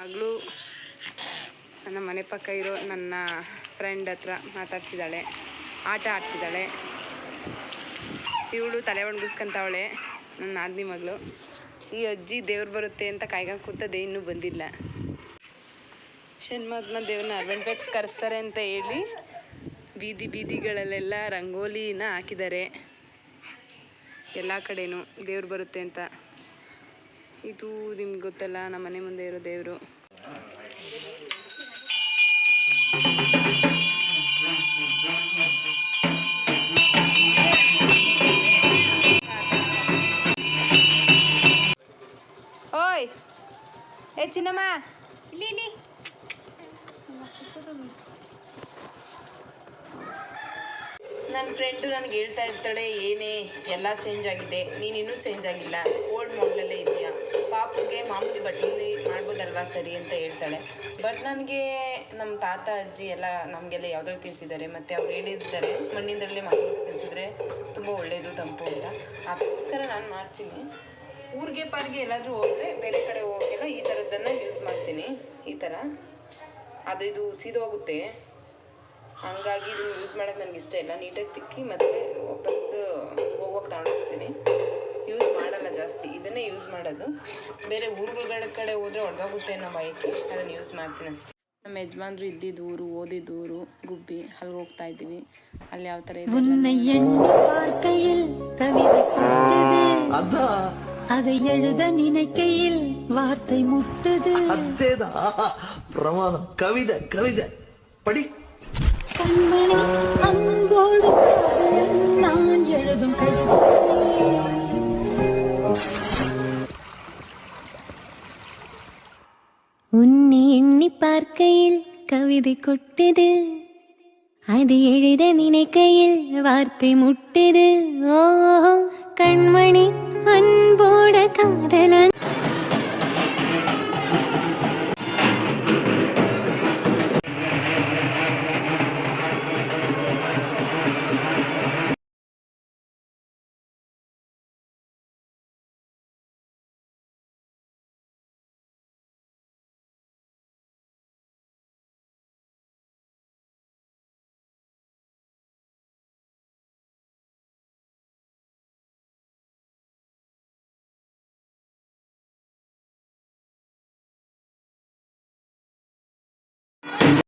ಮಗಳು ನನ್ನ ಮನೆ ಪಕ್ಕ ಇರೋ ನನ್ನ ಫ್ರೆಂಡ್ ಹತ್ರ ಮಾತಾಡ್ತಿದ್ದಾಳೆ, ಆಟ ಆಡ್ತಿದ್ದಾಳೆ. ಇವಳು ತಲೆ ಒಣಗಿಸ್ಕೊಂತವಳೆ, ನನ್ನ ನಾದಿನಿ ಮಗಳು. ಈ ಅಜ್ಜಿ ದೇವ್ರು ಬರುತ್ತೆ ಅಂತ ಕಾಯ್ಕೊಂಡು ಕೂತದೆ, ಇನ್ನೂ ಬಂದಿಲ್ಲ. ಶನಿಮಹಾತ್ಮ ದೇವ್ರನ್ನ ಅರ್ವೆಂಟ್ಬೇಕು ಕರೆಸ್ತಾರೆ ಅಂತ ಹೇಳಿ ಬೀದಿಗಳಲ್ಲೆಲ್ಲ ರಂಗೋಲಿನ ಹಾಕಿದ್ದಾರೆ. ಎಲ್ಲ ಕಡೆನೂ ದೇವ್ರು ಬರುತ್ತೆ ಅಂತ. ಇದು ನಿಮ್ಗೆ ಗೊತ್ತಲ್ಲ, ನಮ್ಮ ಮನೆ ಮುಂದೆ ಇರೋ ದೇವರು. ಓಯ್ ಏ ಚಿನ್ನಮ್ಮ, ಇಲ್ಲಿ ನನ್ನ ಫ್ರೆಂಡು ನನಗೆ ಹೇಳ್ತಾ ಇರ್ತಾಳೆ, ಏನೇ ಎಲ್ಲ ಚೇಂಜ್ ಆಗಿದೆ, ನೀನಿನ್ನೂ ಚೇಂಜ್ ಆಗಿಲ್ಲ, ಓಲ್ಡ್ ಮಾಡಲಲ್ಲೇ ಇದೆಯಾ, ಪಾಪುಗೆ ಮಾಮೂಲಿ ಬಟ್ಟೆಯಲ್ಲಿ ಮಾಡ್ಬೋದಲ್ವಾ ಸರಿ ಅಂತ ಹೇಳ್ತಾಳೆ. ಬಟ್ ನನಗೆ ನಮ್ಮ ತಾತ ಅಜ್ಜಿ ಎಲ್ಲ ನಮಗೆಲ್ಲ ಯಾವುದ್ರಲ್ಲಿ ತಿನ್ನಿಸಿದ್ದಾರೆ, ಮತ್ತು ಅವ್ರು ಹೇಳಿದ್ದಾರೆ ಮಣ್ಣಿಂದಲೇ ಮಕ್ಕಳಿಗೆ ತಿನ್ನಿಸಿದ್ರೆ ತುಂಬ ಒಳ್ಳೆಯದು, ತಂಪು ಅಂತ. ಅದಕ್ಕೋಸ್ಕರ ನಾನು ಮಾಡ್ತೀನಿ. ಊರಿಗೆ ಪಾರಿಗೆ ಎಲ್ಲಾದರೂ ಹೋದರೆ, ಬೇರೆ ಕಡೆ ಹೋಗೋಕ್ಕೆಲ್ಲ ಈ ಥರದ್ದನ್ನು ಯೂಸ್ ಮಾಡ್ತೀನಿ. ಈ ಥರ ಆದರೆ ಇದು ಸೀದೋಗುತ್ತೆ, ಹಾಗಾಗಿ ಇದನ್ನು ಯೂಸ್ ಮಾಡೋದು ನನಗೆ ಇಷ್ಟ ಇಲ್ಲ. ನೀಟಾಗಿ ತಿಕ್ಕಿ ಮತ್ತು ವಾಪಸ್ ಹೋಗೋಕೆ ತಗೊಂಡೋಗ್ತೀನಿ. ಯೂಸ್ ಮಾಡಲ್ಲ ಜಾಸ್ತಿ, ಇದನ್ನೇ ಯೂಸ್ ಮಾಡೋದು. ಬೇರೆ ಊರುಗಳ ಕಡೆ ಹೋದರೆ ಹೊಡೆದೋಗುತ್ತೆ ಅನ್ನೋ ಭಯಕ್ಕೆ ಅದನ್ನು ಯೂಸ್ ಮಾಡ್ತೀನಿ ಅಷ್ಟೇ. ನಮ್ಮ ಯಜಮಾನ್ರು ಇದ್ದಿದ್ದು ಊರು, ಓದಿದ್ದು ಊರು ಗುಬ್ಬಿ. ಅಲ್ಲಿಗೆ ಹೋಗ್ತಾ ಇದ್ದೀವಿ. ಅಲ್ಲಿ ಯಾವ ಥರ ಇದೆ அதை எழுத நினைக்கையில் வார்த்தை முட்டுது. பிரமாதம். கவிதை கவிதை படி. கண்மணி அன்போடு நான் எழுதும் கவிதை. உன்னை எண்ணி பார்க்கையில் கவிதை கொட்டுது, அது எழுத நினைக்கையில் வார்த்தை முட்டுது. ஓ கண்மணி அன்போட காதலன்